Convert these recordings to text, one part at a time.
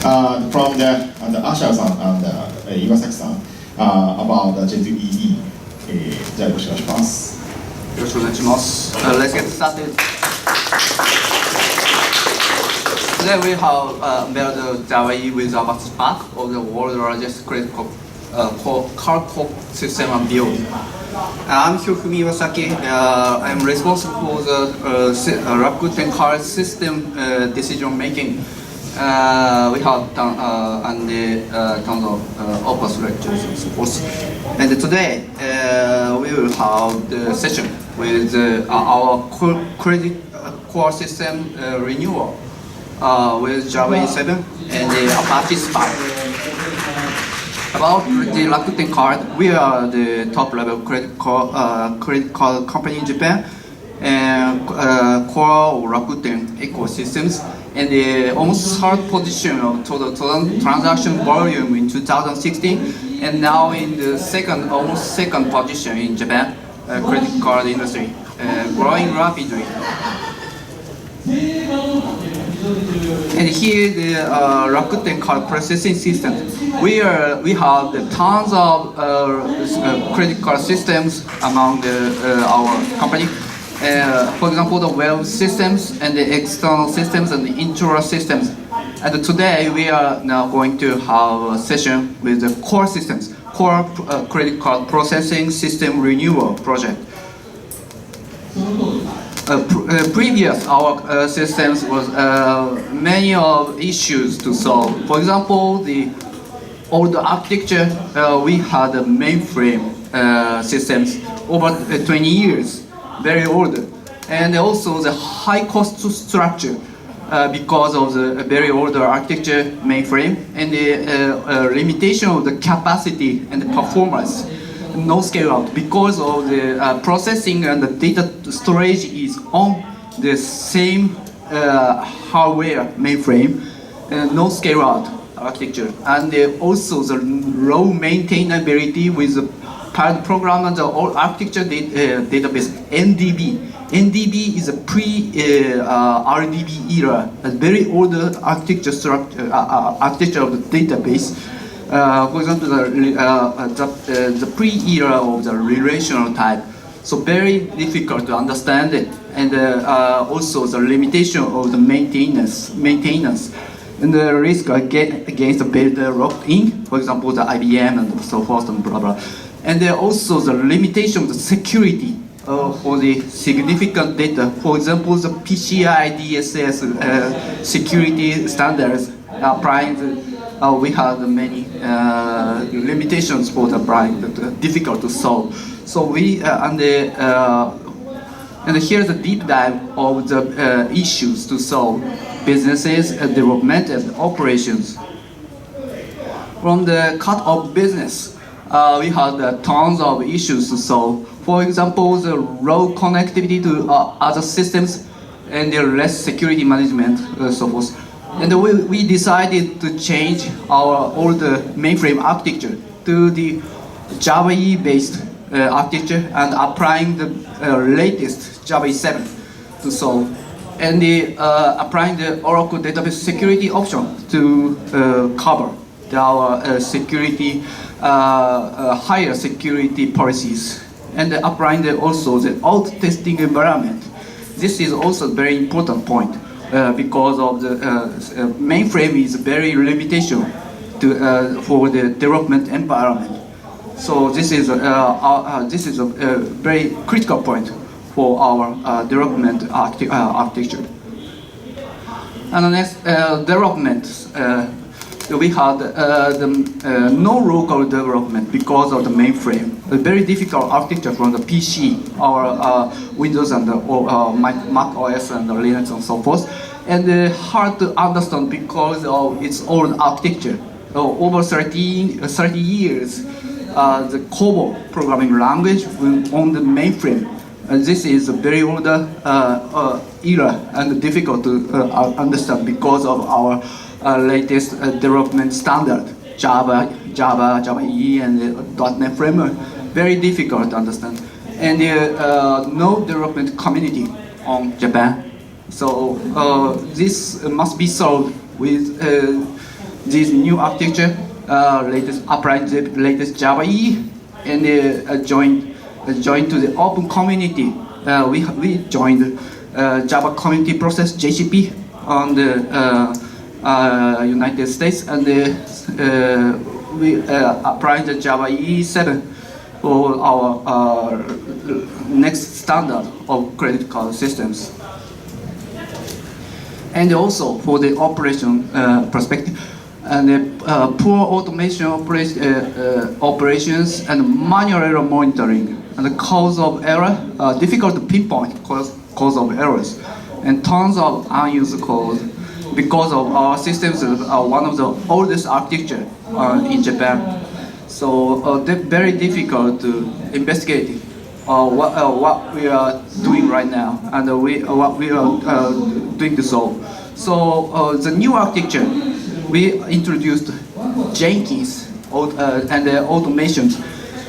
from the Asha-san and Iwasaki-san about the J2EE. じゃあよろしくお願いします。よろしくお願いします。Let's get started. Today we have built Java EE with Apache Spark of the world's largest critical car code system and build. I'm Hirofumi Iwasaki. I'm responsible for the Rakuten car system decision making. We have done tons of opus lectures and so forth. And today we will have the session with our credit core system renewal with Java EE 7 and the Apache Spark. About the Rakuten card, we are the top level credit card company in Japan and core Rakuten ecosystems, and the almost third position of total transaction volume in 2016, and now in the almost second position in Japan credit card industry, growing rapidly. And here the Rakuten card processing system. We have the tons of credit card systems among our company. For example, the web systems and the external systems and the internal systems. And today we are now going to have a session with the core systems, core credit card processing system renewal project. Previous our systems was many of issues to solve. For example, the old architecture, we had a mainframe systems over 20 years, very old, and also the high cost structure because of the very old architecture mainframe and the limitation of the capacity and the performance. No scale out because of the processing and the data storage is on the same hardware mainframe, no scale out architecture, and also the low maintainability with the parent program and the old architecture database NDB. NDB is a pre-RDB era, a very old architecture architecture of the database. For example, the pre-era of the relational type, so very difficult to understand it, and also the limitation of the maintenance, and the risk against the builder locked in, for example, the IBM and so forth and blah blah, and also the limitation of the security for the significant data, for example, the PCI DSS security standards applying the. We have many limitations for the applying, but difficult to solve. So we and here's a deep dive of the issues to solve: businesses, development, and operations. From the cut of business, we had tons of issues to solve. For example, the low connectivity to other systems and the less security management, so forth. And we decided to change our old mainframe architecture to the Java EE based architecture and applying the latest Java EE 7 to solve, and applying the Oracle database security option to cover our security, higher security policies, and applying also the alt testing environment. This is also a very important point. Because of the mainframe is very limitation for the development environment. So this is a very critical point for our development architecture. And the next development, we had no local development because of the mainframe. A very difficult architecture from the PC, our Windows and Mac OS and Linux and so forth, and hard to understand because of its old architecture. Over 30 years, the COBOL programming language on the mainframe. This is a very old era and difficult to understand because of our latest development standard, Java EE, and .NET framework. Very difficult to understand, and no development community on Japan. So this must be solved with this new architecture, applying the latest Java EE, and joined to the open community. We joined Java Community Process (JCP) on the United States, and we applied the Java EE7 for our next standard of credit card systems. And also for the operation perspective, and the poor automation operations and manual error monitoring, and the cause of error, difficult to pinpoint cause of errors, and tons of unused code, because of our systems are one of the oldest architecture in Japan. So very difficult to investigate what we are doing right now, and what we are doing to solve. So the new architecture, we introduced Jenkins and automations,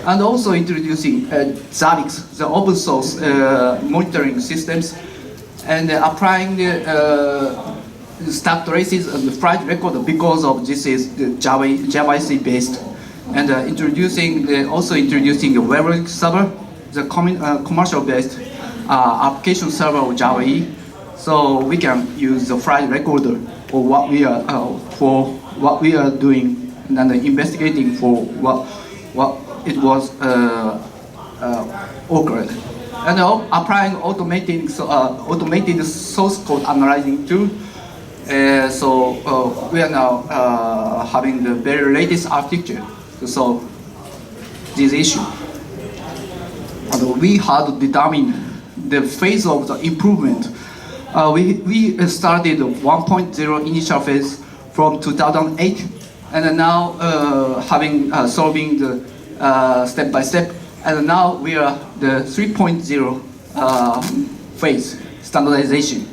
and also introducing Zabbix, the open source monitoring systems, and applying the stack traces and the flight recorder, because of this is the Java-C based, and also introducing a web server, the commercial based application server of Java EE, so we can use the flight recorder for what we are doing, and investigating for what it was occurred, and applying automated source code analyzing tool. So we are now having the very latest architecture to solve this issue. And we had to determine the phase of the improvement. We started 1.0 initial phase from 2008, and now solving the step by step, and now we are the 3.0 phase standardization.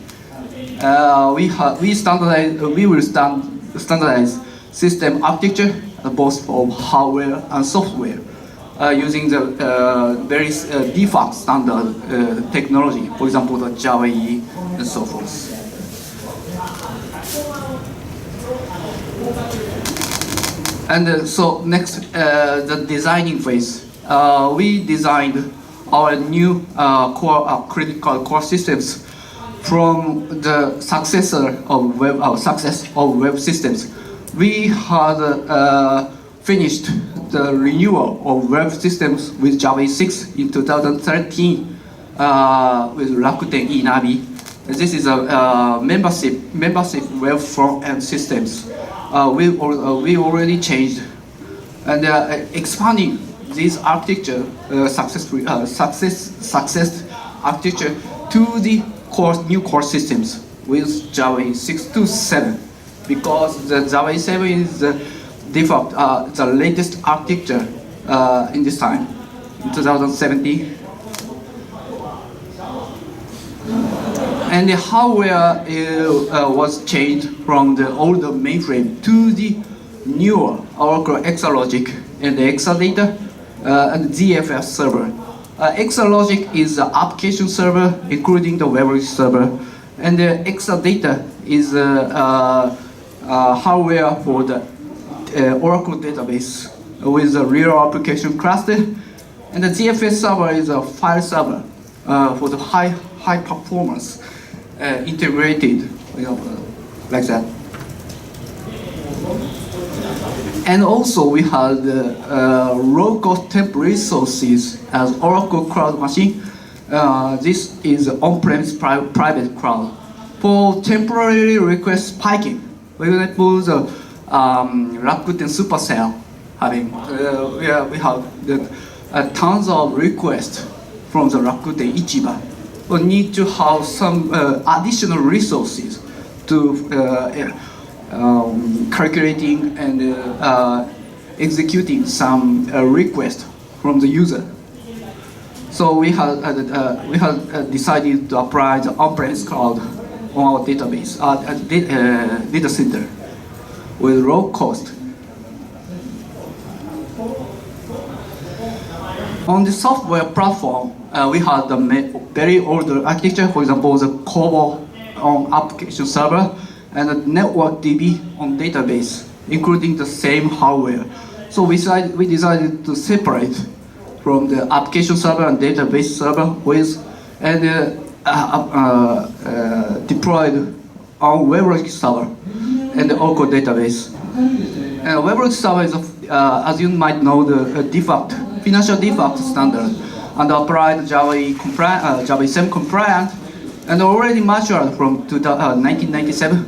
We will standardize system architecture, both for hardware and software, using the various default standard technology, for example, the Java EE and so forth. And so next, the designing phase. We designed our new critical core systems from the successor of web systems. We had finished the renewal of web systems with Java 6 in 2013 with Rakuten eNavi. This is a membership web front-end systems. We already changed and expanding this architecture, success architecture to the new core systems with Java 6 to 7, because the Java 7 is the default, the latest architecture in this time, in 2017. And the hardware was changed from the older mainframe to the newer Oracle Exalogic and the Exadata and ZFS server. Exalogic is the application server, including the web server, and the Exadata is hardware for the Oracle database with a real application cluster, and the ZFS server is a file server for the high performance integrated, like that. And also we had low-cost temp resources as Oracle Cloud Machine. This is on-premise private cloud. For temporary request spiking, we will put the Rakuten Supercell having, we have tons of requests from the Rakuten Ichiba. We need to have some additional resources to calculating and executing some request from the user. So we had decided to apply the on-premise cloud on our database, data center, with low cost. On the software platform, we had the very older architecture, for example, the COBOL on application server, and the network DB on database. including the same hardware. So we decided to separate from the application server and database server and deployed on WebLogic server and the Oracle database. WebLogic server is, as you might know, the financial default standard, and applied Java 7 compliant, and already matured from 1997,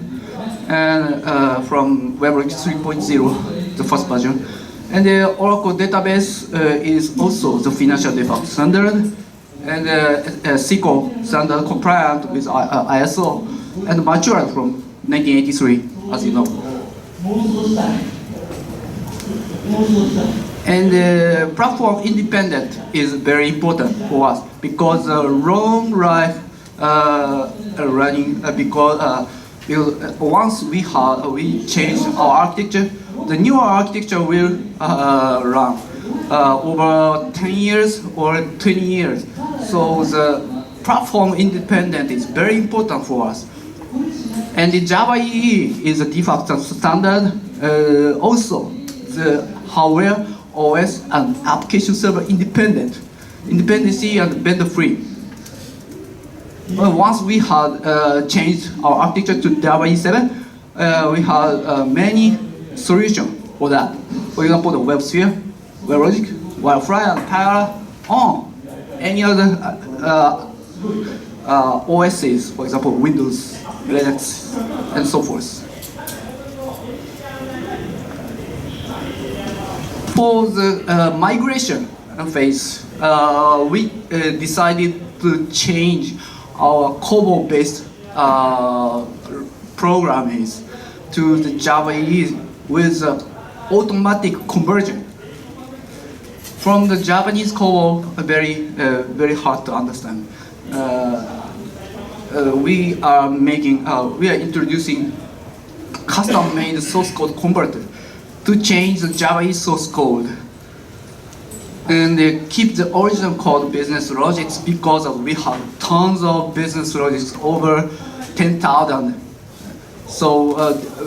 and from WebLogic 3.0, the first version. And the Oracle database is also the financial default standard, and SQL standard compliant with ISO, and matured from 1983, as you know. And platform independent is very important for us because long life running, because once we change our architecture, the newer architecture will run over 10 years or 20 years. So the platform independent is very important for us. And the Java EE is a default standard. Also, the hardware, OS, and application server independency and vendor free. Once we had changed our architecture to Java E7, we had many solutions for that. For example, the WebSphere, WebLogic, Wirefly, and Parallel on any other OSs, for example, Windows, Linux, and so forth. For the migration phase, we decided to change our COBOL-based programming to the Java EE with automatic conversion. From the Japanese COBOL, very hard to understand. We are introducing custom-made source code converter to change the Java EE source code and keep the original code business logics, because we have tons of business logics, over 10,000. So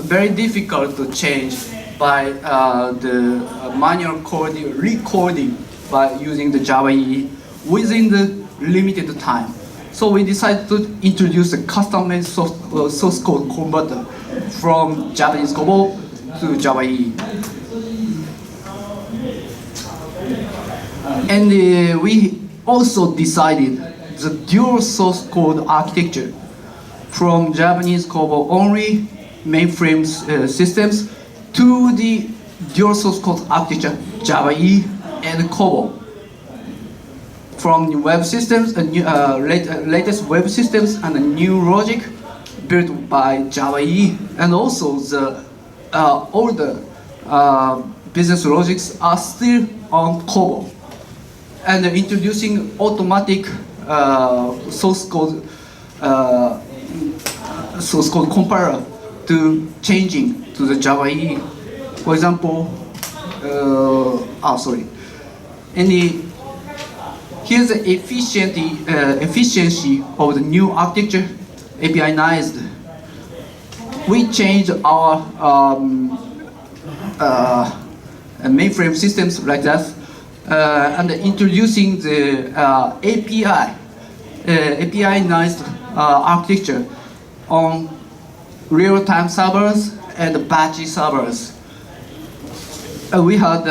very difficult to change by the manual recoding by using the Java EE within the limited time. So we decided to introduce a custom-made source code converter from Japanese COBOL to Java EE. And we also decided the dual source code architecture from Japanese COBOL only mainframe systems to the dual source code architecture Java EE and COBOL. From the web systems, latest web systems, and a new logic built by Java EE, and also the older business logics are still on COBOL, and introducing automatic source code compiler to changing to the Java EE. For example, here's the efficiency of the new architecture, API-ized. We changed our mainframe systems like that, and introducing the API-ized architecture on real-time servers and batch servers. We had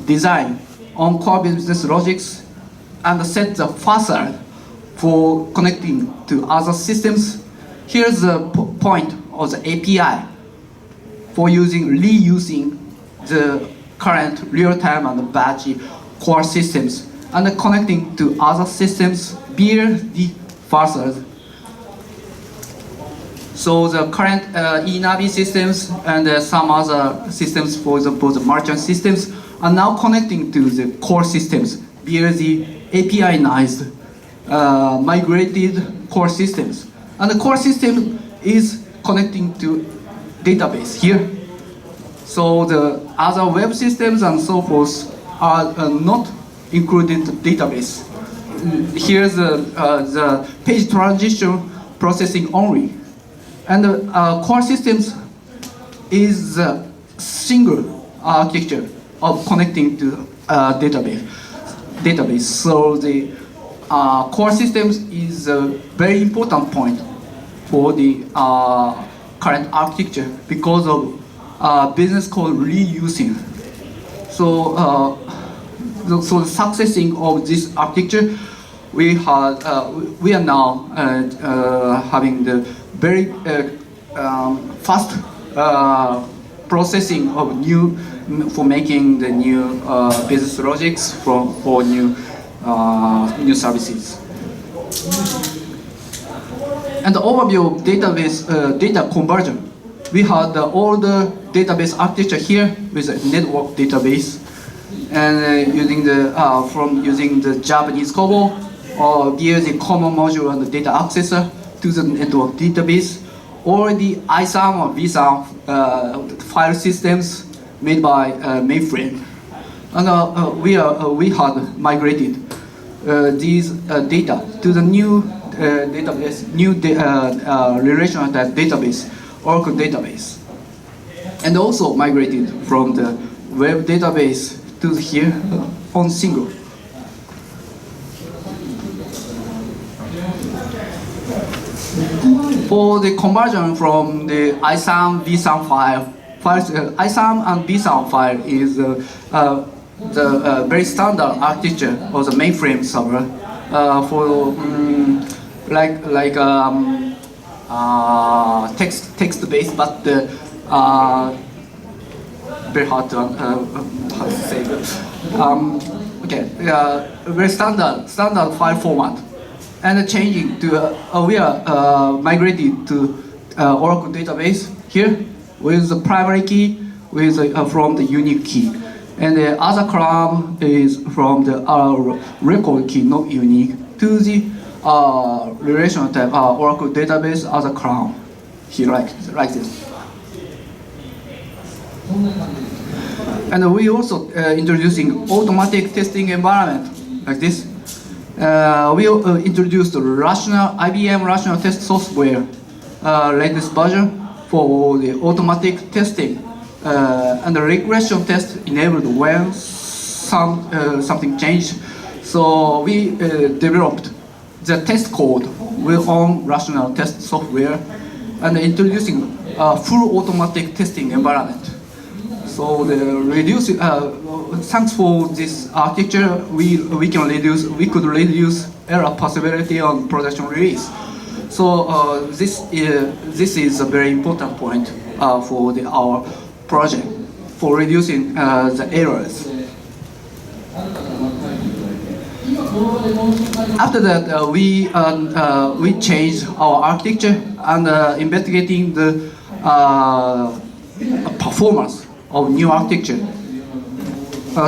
design on core business logics and set the facade for connecting to other systems. Here's the point of the API for reusing the current real-time and batch core systems and connecting to other systems via the facade. So the current eNavi systems and some other systems, for example, the merchant systems, are now connecting to the core systems via the API-ized migrated core systems. And the core system is connecting to database here. So the other web systems and so forth are not included in the database. Here's the page transition processing only. And core systems is a single architecture of connecting to database. So the core systems is a very important point for the current architecture because of business code reusing. So, so the successing of this architecture, we are now having the very fast processing of for making the new business logics for new services. And the overview of database data conversion. We had the older database architecture here with a network database, and using the Japanese COBOL or via the common module and the data accessor to the network database, or the ISAM or VSAM file systems made by mainframe. And we had migrated these data to the new database, relational database, Oracle database, and also migrated from the web database to here on single. For the conversion from the ISAM VSAM files, ISAM and VSAM file is the very standard architecture of the mainframe server for text-based, but very hard to how to say that. Very standard file format, and changing to we are migrated to Oracle database here with the primary key from the unique key, and the other column is from the record key, not unique, to the relational type Oracle database as a column here, like this. And we also introducing automatic testing environment like this. We introduced IBM rational test software latest version for the automatic testing, and the regression test enabled when something changed. So we developed the test code with own rational test software and introducing a full automatic testing environment. So thanks for this architecture, we could reduce error possibility on production release. So this is a very important point for our project for reducing the errors. After that, we changed our architecture and investigating the performance of new architecture.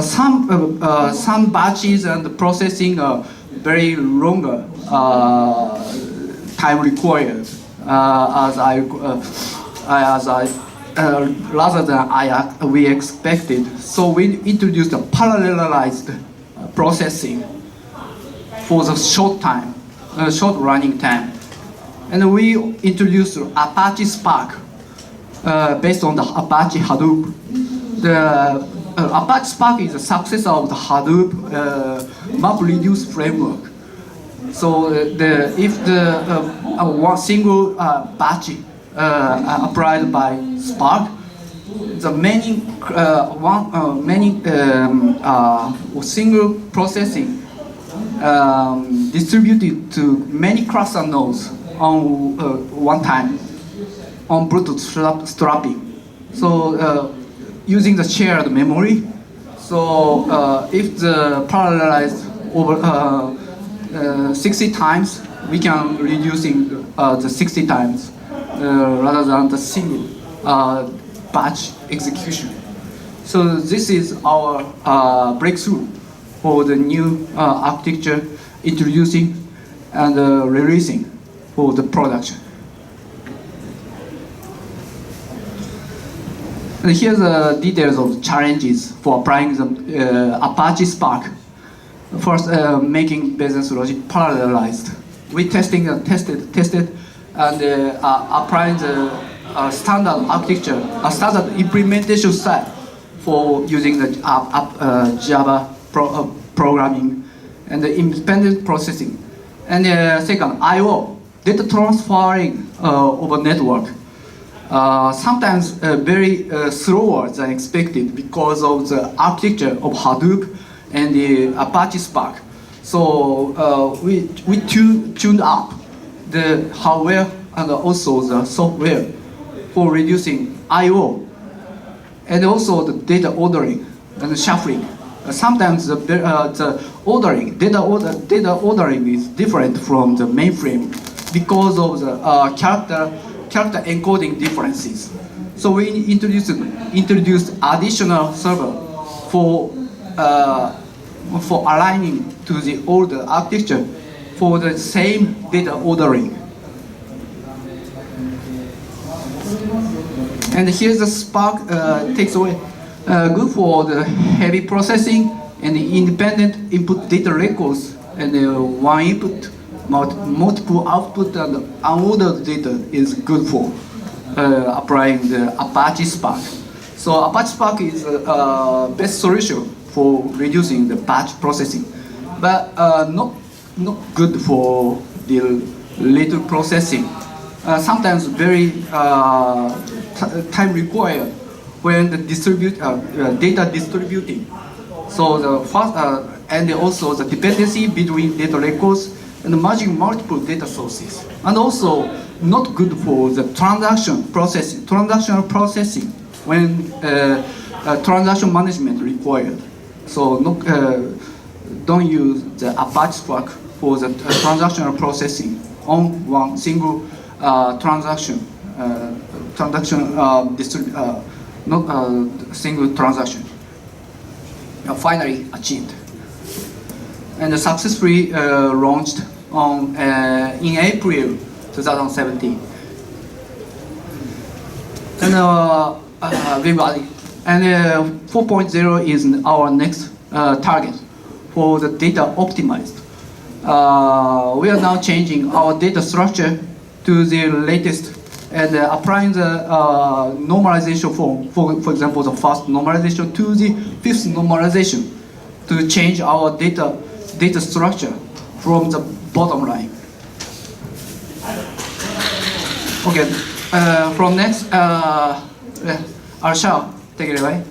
Some batches and processing are very longer time required rather than we expected. So we introduced a parallelized processing for the short running time, and we introduced Apache Spark based on the Apache Hadoop. The Apache Spark is a successor of the Hadoop MapReduce framework. So if one single batch applied by Spark, the many single processing distributed to many cluster nodes on one time on Bluetooth strapping. So using the shared memory. So if the parallelized over 60 times, we can reducing the 60 times rather than the single batch execution. So this is our breakthrough for the new architecture introducing and releasing for the production. And here's the details of the challenges for applying the Apache Spark. First, making business logic parallelized. We tested, and applying the standard architecture, a standard implementation style for using the Java programming and the independent processing. And second, I/O, data transferring over network. Sometimes very slower than expected because of the architecture of Hadoop and the Apache Spark. So we tuned up the hardware and also the software for reducing I/O and also the data ordering and shuffling. Sometimes the data ordering is different from the mainframe because of the character encoding differences. So we introduced additional server for aligning to the older architecture for the same data ordering. And here's the Spark takes away. Good for the heavy processing and the independent input data records and one input, multiple output and unordered data is good for applying the Apache Spark. So Apache Spark is the best solution for reducing the batch processing, but not good for the later processing. Sometimes very time required when the data distributing. So the fast and also the dependency between data records and merging multiple data sources, and also not good for the transactional processing when transaction management required. So don't use the Apache Spark for the transactional processing on one single not single transaction. Finally achieved and successfully launched on in April 2017. And everybody. And 4.0 is our next target for the data optimized. We are now changing our data structure to the latest and applying the normalization form, for example, the first normalization to the fifth normalization to change our data structure from the bottom line. Okay, from next, Arshal, take it away.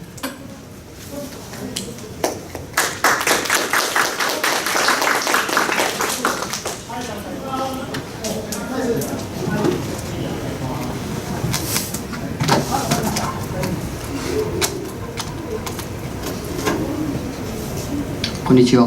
Konnichiwa.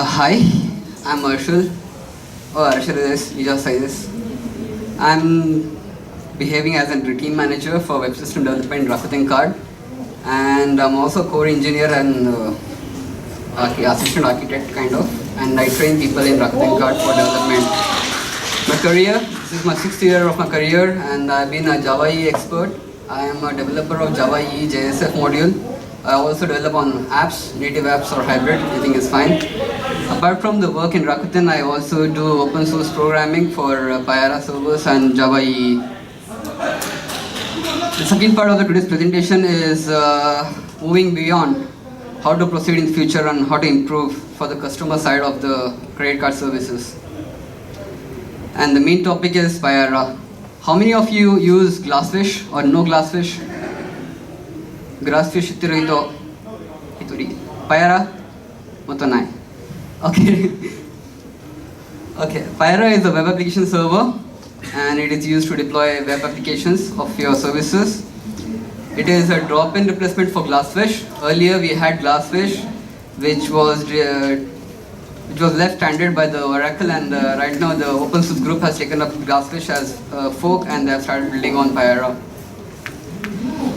Hi, I'm Arshal. Arshal is, you just say this. I'm behaving as a team manager for web system development in Rakuten Card, and I'm also core engineer and assistant architect kind of, and I train people in Rakuten Card for development. My career, this is my 6th year of my career, and I've been a Java EE expert. I am a developer of Java EE JSF module. I also develop on apps, native apps or hybrid, anything is fine. Apart from the work in Rakuten, I also do open source programming for Pyara servers and Java EE. The second part of today's presentation is moving beyond how to proceed in the future and how to improve for the customer side of the credit card services. And the main topic is Pyara. How many of you use Glassfish or no Glassfish? Glassfish itiro hitori. Pyara? Moto nai. Okay. Okay. Pyara is a web application server, and it is used to deploy web applications of your services. It is a drop-in replacement for Glassfish. Earlier we had Glassfish, which was left standard by the Oracle, and right now the open source group has taken up Glassfish as a fork, and they have started building on Pyara.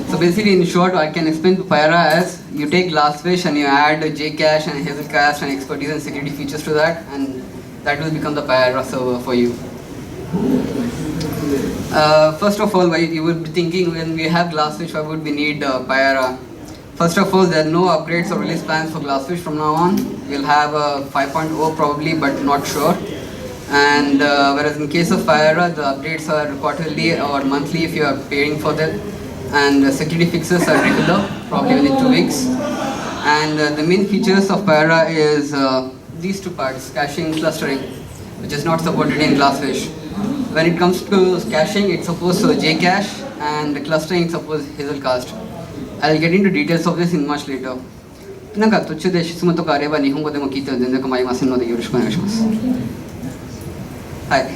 So basically, in short, I can explain Pyara as you take Glassfish and you add JCache and Hazelcast and expertise and security features to that, and that will become the Pyara server for you. First of all, why you would be thinking when we have Glassfish, why would we need Pyara? First of all, there are no upgrades or release plans for Glassfish from now on. We'll have a 5.0 probably, but not sure. And whereas in case of Pyara, the updates are quarterly or monthly if you are paying for them. And security fixes are regular, probably within 2 weeks. And the main features of Pyara is these two parts, caching, clustering, which is not supported in Glassfish. When it comes to caching, it's supposed to Jcache, and clustering it's supposed Hazelcast. I'll get into details of this in much later. なんか途中で質問とかあれば日本語でも聞いても全然構いませんのでよろしくお願いします。はい。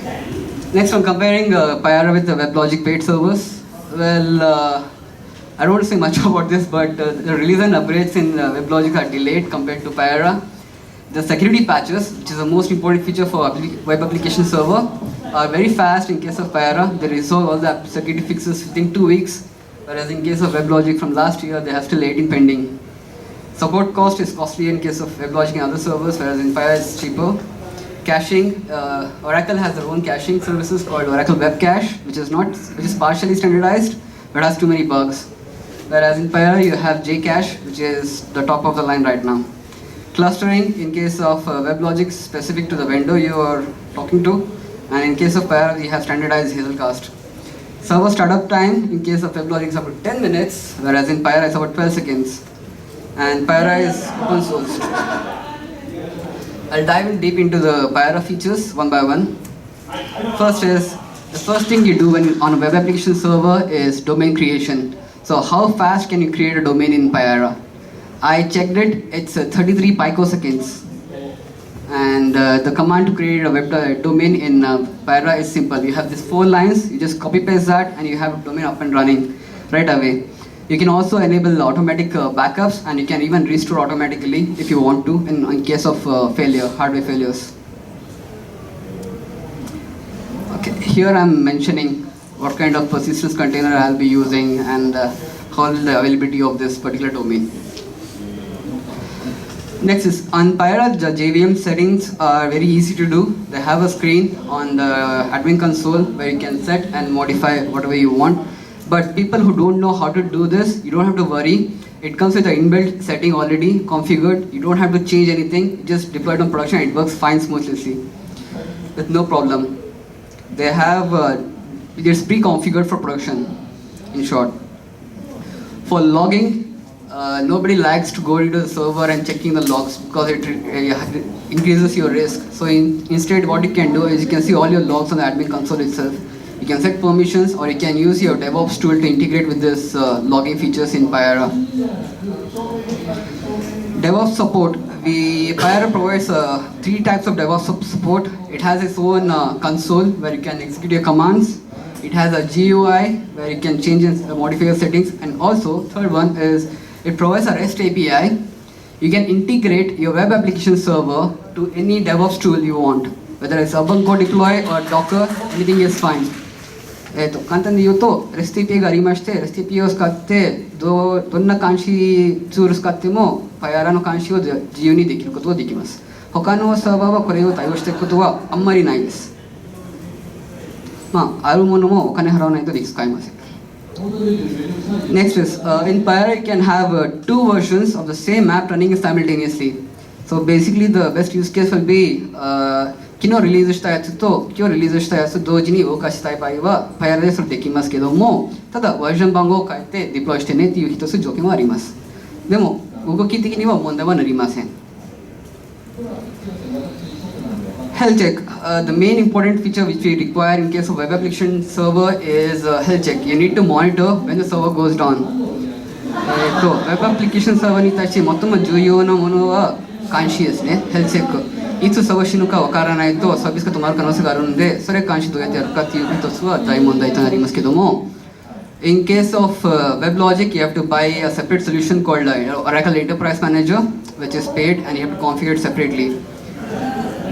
Next, on comparing Pyara with the WebLogic paid servers. Well, I don't want to say much about this, but the release and upgrades in WebLogic are delayed compared to Pyara. The security patches, which is the most important feature for web application server, are very fast in case of Pyara. They resolve all the security fixes within 2 weeks, whereas in case of WebLogic from last year, they have still 18 pending. Support cost is costly in case of WebLogic and other servers, whereas in Pyara it's cheaper. Caching, Oracle has their own caching services called Oracle Web Cache, which is partially standardized, but has too many bugs. Whereas in Pyara you have Jcache, which is the top of the line right now. Clustering, in case of WebLogic, specific to the vendor you are talking to, and in case of Pyara, we have standardized Hazelcast. Server startup time, in case of WebLogic, is about 10 minutes, whereas in Pyara, it's about 12 seconds. And Pyara is open sourced. I'll dive in deep into the Pyara features one by one. The first thing you do when on a web application server is domain creation. So how fast can you create a domain in Pyara? I checked it, it's 33 picoseconds. And the command to create a web domain in Pyara is simple. You have these 4 lines, you just copy paste that and you have a domain up and running right away. You can also enable automatic backups, and you can even restore automatically if you want to in case of hardware failures. Okay, here I'm mentioning what kind of persistence container I'll be using and how the availability of this particular domain. Next is on Pyara, the JVM settings are very easy to do. They have a screen on the admin console where you can set and modify whatever you want. But people who don't know how to do this, you don't have to worry. It comes with an inbuilt setting already configured. You don't have to change anything. Just deploy it on production. It works fine smoothly with no problem. They have it's pre-configured for production. In short, for logging. Nobody likes to go into the server and checking the logs because it increases your risk. So instead what you can do is you can see all your logs on the admin console itself. You can set permissions or you can use your DevOps tool to integrate with this logging features in Pyara. DevOps support. Pyara provides 3 types of DevOps support. It has its own console where you can execute your commands. It has a GUI where you can change and modify your settings. And also, third one is it provides a REST API. You can integrate your web application server to any DevOps tool you want. Whether it's Ubuntu deploy or Docker, anything is fine. 簡単に言うと、REST API がありまして、REST API を使ってどんな監視ツールを使っても Pyara の監視を自由にできることができます。他のサーバーはこれを対応していくことはあんまりないです。あるものもお金払わないと使えません。Next is, in Pyara you can have 2 versions of the same app running simultaneously. So basically the best use case will be 昨日リリースしたやつと今日リリースしたやつ同時に動かしたい場合は Pyara でそれできますけども、ただバージョン番号を変えてデプロイしてねっていう一つ条件はあります。でも動き的には問題はなりません。Health check. The main important feature which we require in case of web application server is health check. You need to monitor when the server goes down. Web application server に対して最も重要なものは監視ですね。ヘルスチェック。いつサーバー死ぬかわからないとサービスが止まる可能性があるので、それ監視どうやってやるかっていう一つは大問題となりますけども。In case of WebLogic, you have to buy a separate solution called Oracle Enterprise Manager, which is paid and you have to configure it separately.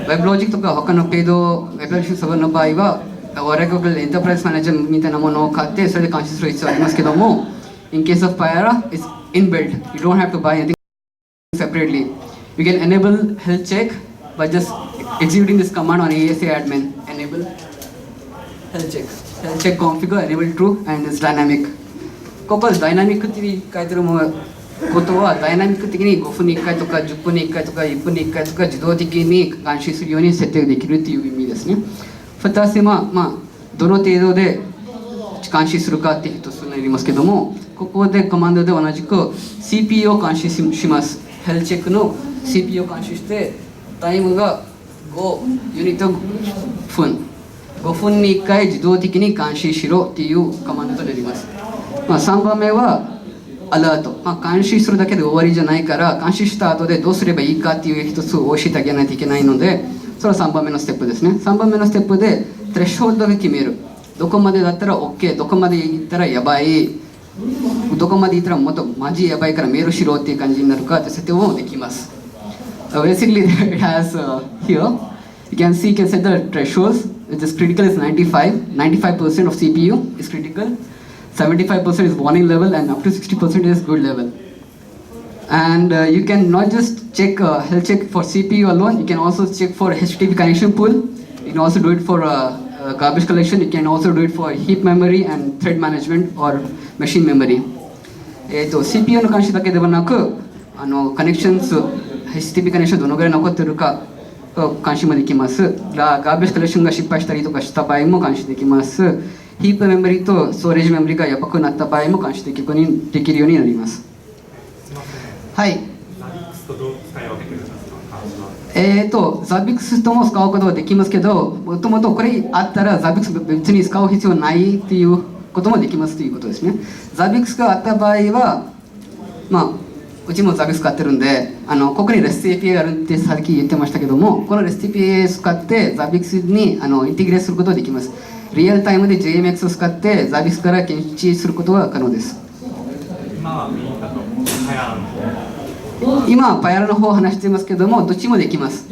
WebLogic とか他のペイド Web Application Server の場合は Oracle Enterprise Manager みたいなものを買ってそれで監視する必要がありますけども In case of Pyara, it's inbuilt. You don't have to buy anything separately. You can enable health check by just executing this command on ASA admin, enable health check configure, enable true, and it's dynamic. ここでダイナミックって書いてることは、ダイナミック的に5分に1回とか10分に1回とか1分に1回とか自動的に監視するように設定できるっていう意味ですね。2つ目は、どの程度で監視するかっていう一つになりますけども、ここでコマンドで同じく CPU を監視します。ヘルチェックの CPU を監視して、タイムが5ユニット分。5分に1回自動的に監視しろっていうコマンドとなります。3番目はアラート。監視するだけで終わりじゃないから、監視した後でどうすればいいかっていう一つを教えてあげないといけないので、それは3番目のステップですね。3番目のステップでトレッシュホールドで決める。どこまでだったら OK、どこまで行ったらやばい、どこまで行ったらもっとマジやばいからメールしろっていう感じになるかって設定もできます。Basically, it has here, you can see, you can set the thresholds, which is critical is 95% of CPU is critical, 75% is warning level, and up to 60% is good level. And you can not just check health check for CPU alone, you can also check for HTTP connection pool, you can also do it for garbage collection, you can also do it for heap memory and thread management or machine memory. CPU の監視だけではなく、HTTP カネクションどのぐらい残っているか監視もできます。ガーベージコレクションが失敗したりとかした場合も監視できます。ヒープメモリとストレージメモリがやばくなった場合も監視できるようになります。はい。ザビックスとも使うことができますけど、もともとこれあったらザビックス別に使う必要ないっていうこともできますということですね。ザビックスがあった場合は、うちもザビックス使ってるんで、ここに REST API があるってさっき言ってましたけども、この REST API を使ってザビックスにインテグレートすることができます。リアルタイムで JMX を使ってザビックスから検知することが可能です。今はパヤラの方を話していますけども、どっちもできます。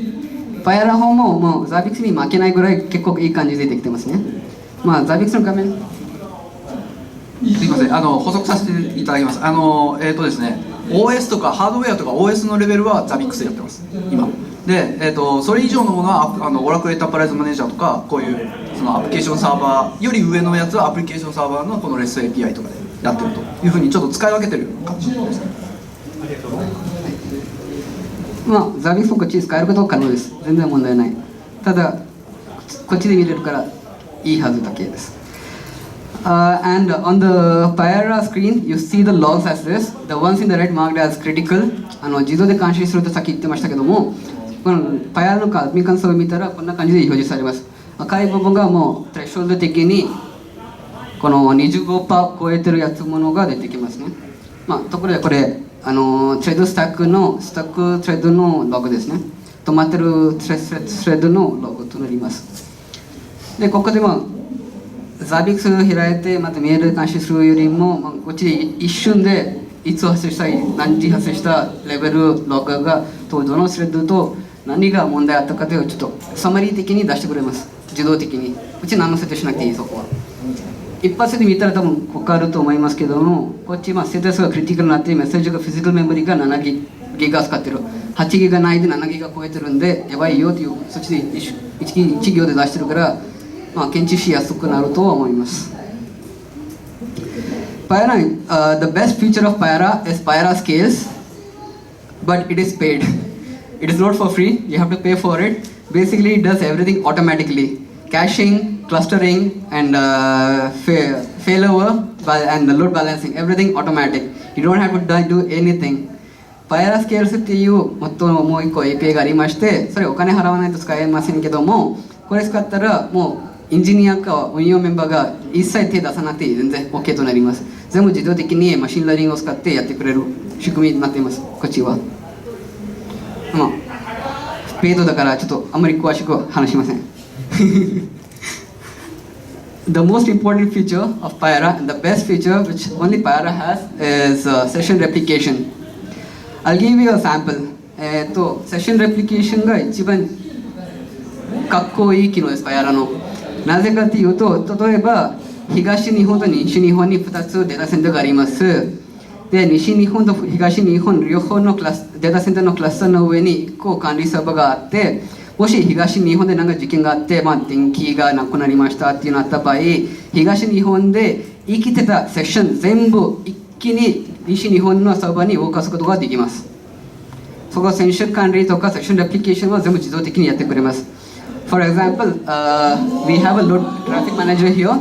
パヤラの方もうザビックスに負けないぐらい結構いい感じでできてますね。ザビックスの画面。すみません、補足させていただきます。ですね、OS とかハードウェアとか OS のレベルはザビックスでやってます、今。で、それ以上のものはオラクルエンタープライズマネージャーとか、こういうそのアプリケーションサーバーより上のやつはアプリケーションサーバーのこの REST API とかでやってるというふうにちょっと使い分けてる感じですね。ありがとうございます。ザビックスもこっち使えることは可能です。全然問題ない。ただ、こっちで見れるからいいはずだけです。And on the Payara screen, you see the logs as this. The ones in the red marked as critical. 自動で監視するとさっき言ってましたけども、この Payara のアドミン関数を見たらこんな感じで表示されます。赤い部分がもうトレッショルド的にこの 25% 超えてるやつものが出てきますね。ところでこれトレードスタックトレードのログですね。止まってるトレードのログとなります。で、ここでもザビックスを開いてまたメール監視するよりも、こっちで一瞬でいつ発生した何時発生したレベルログがどのスレッドと何が問題あったかというちょっとサマリー的に出してくれます。自動的に。うち何も設定しなくていい、そこは。一発で見たら多分分かると思いますけども、こっちステータスがクリティカルになってメッセージがフィジカルメモリが7ギガ使ってる。8ギガないで7ギガ超えてるんでやばいよっていう、そっちで 1行で出してるから検知しやすくなるとは思います。Payara, the best feature of Payara is Payara Scales, but it is paid. It is not for free, you have to pay for it. Basically, it does everything automatically. Caching, clustering, and failover, and load balancing, everything automatic. You don't have to do anything. Payara Scales っていうもう一個 API がありまして、それお金払わないと使えませんけども、これ使ったらもうエンジニアか運用メンバーが一切手出さなくて全然 OK となります。全部自動的にマシンラーニングを使ってやってくれる仕組みになっています、こっちは。ペイドだからちょっとあんまり詳しく話しません。The most important feature of Payara and the best feature which only Payara has is session replication. I'll give you a sample. セッションレプリケーションが一番かっこいい機能です、Payara の。なぜかというと、例えば東日本と西日本に2つデータセンターがあります。で、西日本と東日本両方のデータセンターのクラスターの上に1個管理サーバーがあって、もし東日本で何か事件があって、電気がなくなりましたっていうのがあった場合、東日本で生きてたセッション全部一気に西日本のサーバーに動かすことができます。そこセッション管理とかセッションアプリケーションは全部自動的にやってくれます。For example, we have a load traffic manager here.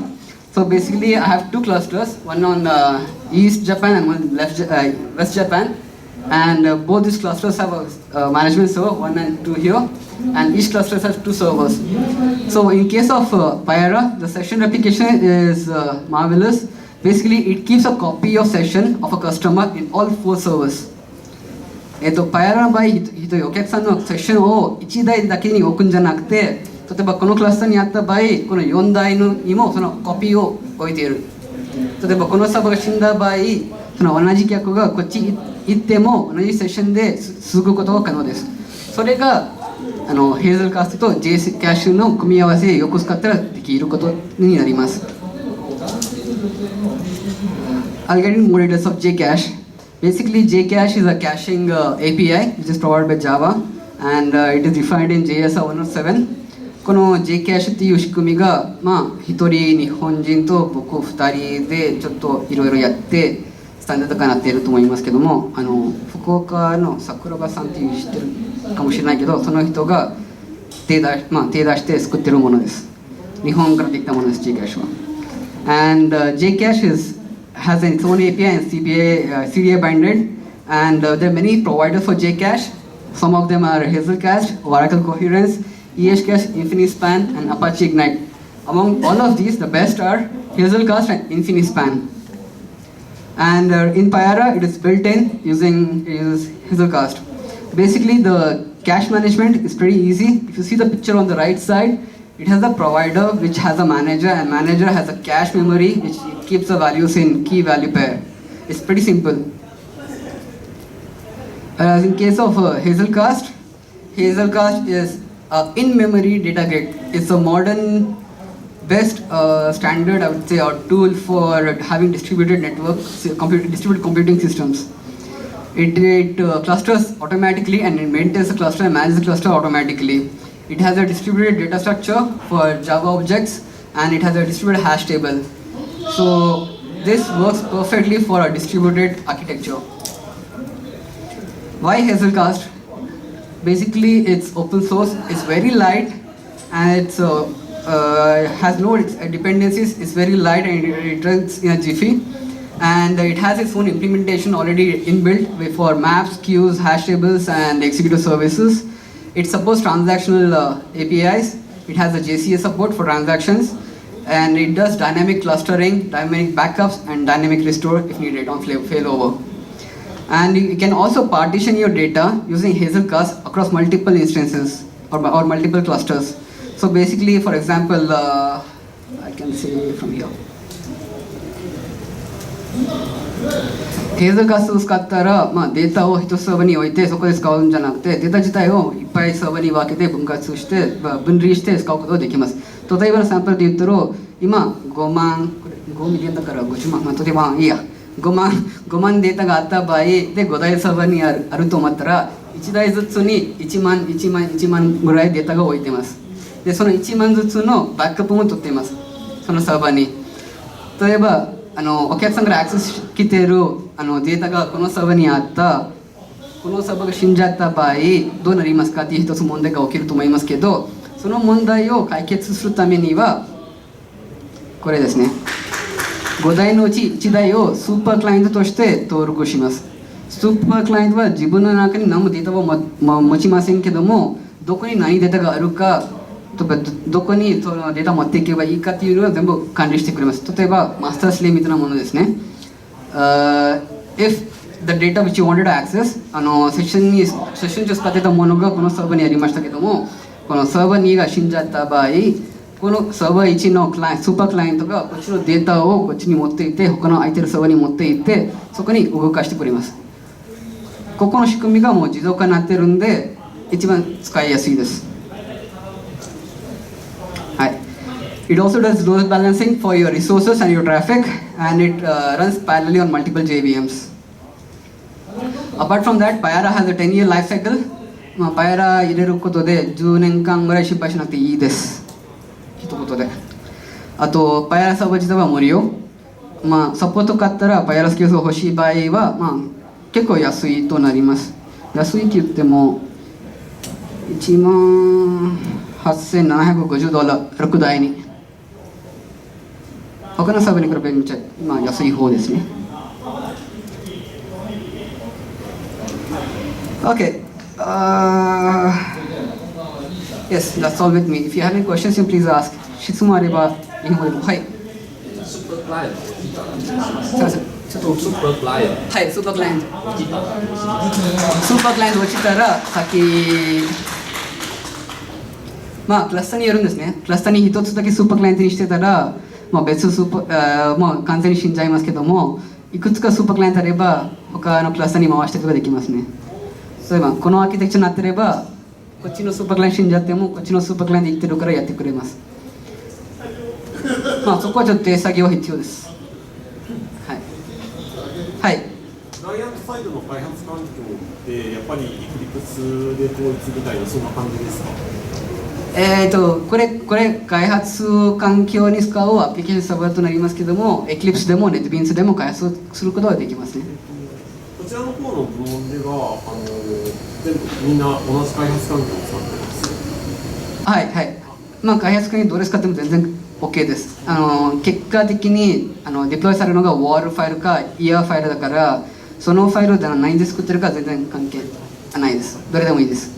So basically, I have two clusters, one on East Japan and one West Japan. And both these clusters have a management server, 1 and 2 here, and each cluster has 2 servers. So in case of Pyara, the session replication is marvelous. Basically, it keeps a copy of session of a customer in all 4 servers. Pyara の場合、お客さんのセッションを1台だけに置くんじゃなくて、例えばこのクラスターにあった場合、この4台にもそのコピーを置いている。例えばこのサーバーが死んだ場合、その同じ客がこっち行っても同じセッションで続くことが可能です。それがヘイゼルカーストと J キャッシュの組み合わせをよく使ったらできることになります。I'll get into more details of Jcache. Basically, Jcache is a caching API which is provided by Java, and it is defined in JS 107. この Jcache っていう仕組みが、一人日本人と僕2人でちょっといろいろやってスタンダード化になっていると思いますけども、福岡の桜庭さんっていう知ってるかもしれないけど、その人が手出して作ってるものです。日本からできたものです、Jcache は。And Jcache has its own API and CDA binded, and there are many providers for Jcache. Some of them are Hazelcache, Oracle Coherence, EHCache, InfiniSpan, and Apache Ignite. Among all of these, the best are Hazelcache and InfiniSpan. And in Pyara, it is built in using Hazelcache. Basically, the cache management is pretty easy. If you see the picture on the right side, it has a provider which has a manager, and manager has a cache memory which keeps the values in key value pair. It's pretty simple. Whereas in case of Hazelcache is in-memory data grid. It's a modern, best standard, I would say, or tool for having distributed networks, distributed computing systems. It clusters automatically, and it maintains the cluster and manages the cluster automatically. It has a distributed data structure for Java objects, and it has a distributed hash table. So this works perfectly for a distributed architecture. Why Hazelcache? Basically, it's open source, it's very light, and it has no dependencies, it's very light, and it runs in a jiffy. And it has its own implementation already inbuilt for maps, queues, hash tables, and executive services. It supports transactional APIs. It has a JCA support for transactions, and it does dynamic clustering, dynamic backups, and dynamic restore if needed on failover. And you can also partition your data using Hazelcache across multiple instances or multiple clusters. So basically, for example, I can say from here. Hazelcache を使ったら、データを一つサーバーに置いてそこで使うんじゃなくて、データ自体をいっぱいサーバーに分けて分割して、分離して使うことができます。例えばのサンプルで言ったら、今5万、これ5ミリオンだから50万、例えばいいや。5万データがあった場合で5台サーバーにあると思ったら1台ずつに1万ぐらいデータが置いてます。でその1万ずつのバックアップも取っています、そのサーバーに。例えばお客さんからアクセス来ているデータがこのサーバーにあった、このサーバーが死んじゃった場合どうなりますかっていう一つ問題が起きると思いますけど、その問題を解決するためにはこれですね、5台のうち1台をスーパークライアントとして登録します。スーパークライアントは自分の中に何もデータを持ちませんけども、どこに何データがあるか、どこにそのデータを持っていけばいいかっていうのを全部管理してくれます。例えばマスタースレーブみたいなものですね。If the data which you wanted to access、セッション上使ってたものがこのサーバーにありましたけども、このサーバー2が死んじゃった場合、このサーバー1のスーパークライアントがこっちのデータをこっちに持っていて、他の空いてるサーバーに持っていって、そこに動かしてくれます。ここの仕組みがもう自動化になってるんで、一番使いやすいです。はい。It also does load balancing for your resources and your traffic, and it runs parallelly on multiple JVMs. Apart from that, Pyara has a 10-year life cycle, パイラー入れることで10年間ぐらい失敗しなくていいです。一言で。あと、パイラーサーバー自体は無料。サポート買ったらパイラースキルが欲しい場合は、結構安いとなります。安いって言っても、$18,750、6台に。他のサーバーに比べると安い方ですね。Okay. Yes, that's all with me. If you have any questions, you please ask. 質問あれば日本語でも。はい。スーパークライアント。すみません。スーパークライアント。はい、スーパークライアント。スーパークライアント落ちたら先、クラスターによるんですね。クラスターに一つだけスーパークライアントにしてたら、別スーパー、完全に死んじゃいますけども、いくつかスーパークライアントあれば他のクラスターに回していくことができますね。例えばこのアーキテクチャになってればこっちのスーパークライアント死んじゃってもこっちのスーパークライアント生きてるからやってくれます。そこはちょっと手作業必要です。はい。はい。クライアントサイドの開発環境ってやっぱりエクリプスで統一みたいなそんな感じですか？これ開発環境に使うアプリケーションサーバーとなりますけども、Eclipse でも NetBeans でも開発することができますね。こちらの方の部門では全部みんな同じ開発環境を使ってます。はいはい。開発環境どれ使っても全然 OK です。結果的にデプロイされるのが WAR ファイルか ER ファイルだから、そのファイルで何で作ってるか全然関係ないです。どれでもいいです。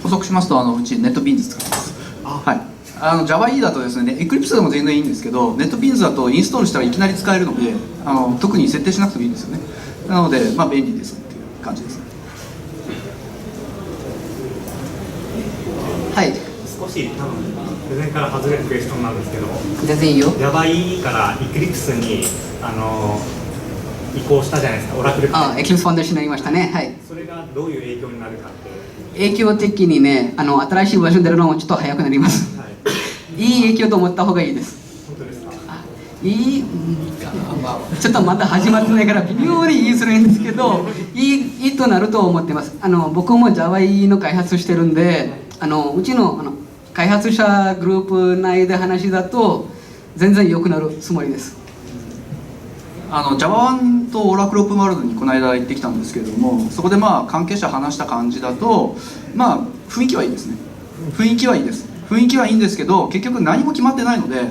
補足しますと、うちネットビーンズ使ってます。はい。JavaE だとですね、Eclipse でも全然いいんですけど、ネットビーンズだとインストールしたらいきなり使えるので、特に設定しなくてもいいんですよね。なので、便利ですっていう感じですね。はい。少し多分プレゼンから外れるクエスチョンなんですけど、全然いいよ。JavaE から Eclipse に移行したじゃないですか、オラクル。Eclipse ファンデーションになりましたね。はい。それがどういう影響になるかって。影響的にね、新しいバージョン出るのもちょっと早くなります。はい、いい影響と思った方がいいです。本当ですか？ちょっとまだ始まってないから微妙に言いづらいんですけど、いいとなると思ってます。僕も JavaE の開発してるんで、うちの開発者グループ内で話だと全然良くなるつもりです。Java1 とオラクルオープンワールドにこの間行ってきたんですけれども、そこで関係者話した感じだと、雰囲気はいいですね。雰囲気はいいです。雰囲気はいいんですけど、結局何も決まってないので、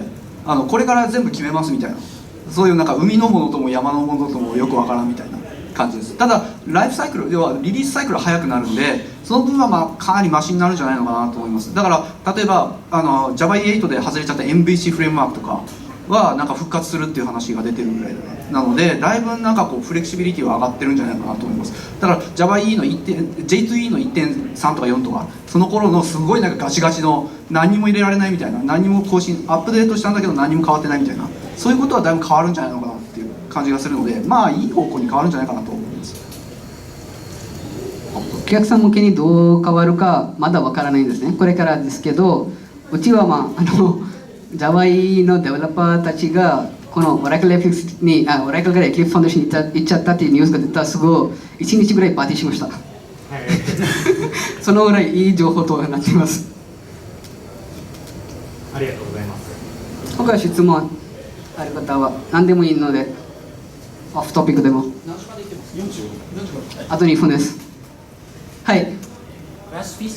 これから全部決めますみたいな、そういう海のものとも山のものともよくわからんみたいな感じです。ただライフサイクル、要はリリースサイクルは早くなるんで、その分はかなりマシになるんじゃないのかなと思います。だから例えばJavaE8 で外れちゃった MVC フレームワークとかは復活するっていう話が出てるぐらいなので、だいぶフレキシビリティは上がってるんじゃないかなと思います。だから JavaE のJ2E の 1.3 とか4とか、その頃のすごいガチガチの何にも入れられないみたいな、何にも更新アップデートしたんだけど何も変わってないみたいな、そういうことはだいぶ変わるんじゃないのかなっていう感じがするので、いい方向に変わるんじゃないかなと思います。お客さん向けにどう変わるかまだわからないんですね。これからですけど、うちはJavaE のデベロッパーたちがこの Oracle から Eclipse ファンデーションに行っちゃったっていうニュースが出たすぐ1日ぐらいパーティーしました。そのぐらいいい情報となっています。ありがとうございます。他質問ある方は何でもいいので、オフトピックでも。あと2分です。はい。フラッシュ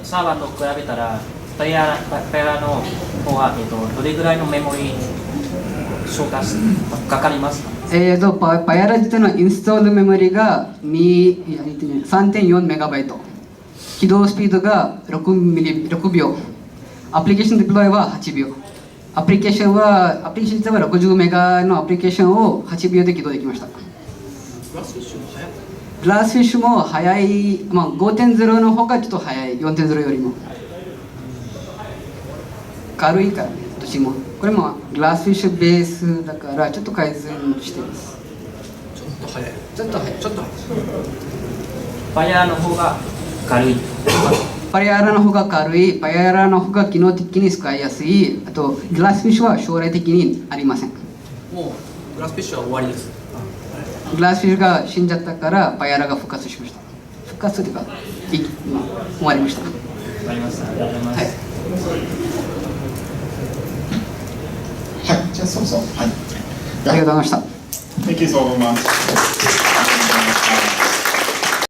サーバーと比べたらパイラーの方は、どれぐらいのメモリ消化かかりますか？パイラー自体のインストールメモリが3.4 メガバイト、起動スピードが6秒、アプリケーションデプロイは8秒、アプリケーション自体は60メガのアプリケーションを8秒で起動できました。グラスフィッシュも早い、5.0 の方がちょっと早い、4.0 よりも軽いからね、どっちも。これもグラスフィッシュベースだからちょっと改善しています。ちょっと早い。パイラーの方が軽い。パイラーの方が軽い、パイラーの方が機能的に使いやすい。あとグラスフィッシュは将来的にありません。もうグラスフィッシュは終わりです。グラスフィッシュが死んじゃったからパイラーが復活しました。復活というか、終わりました。わかりました。ありがとうございます。はい、じゃあそうそう。はい。ありがとうございました。Thank you so much.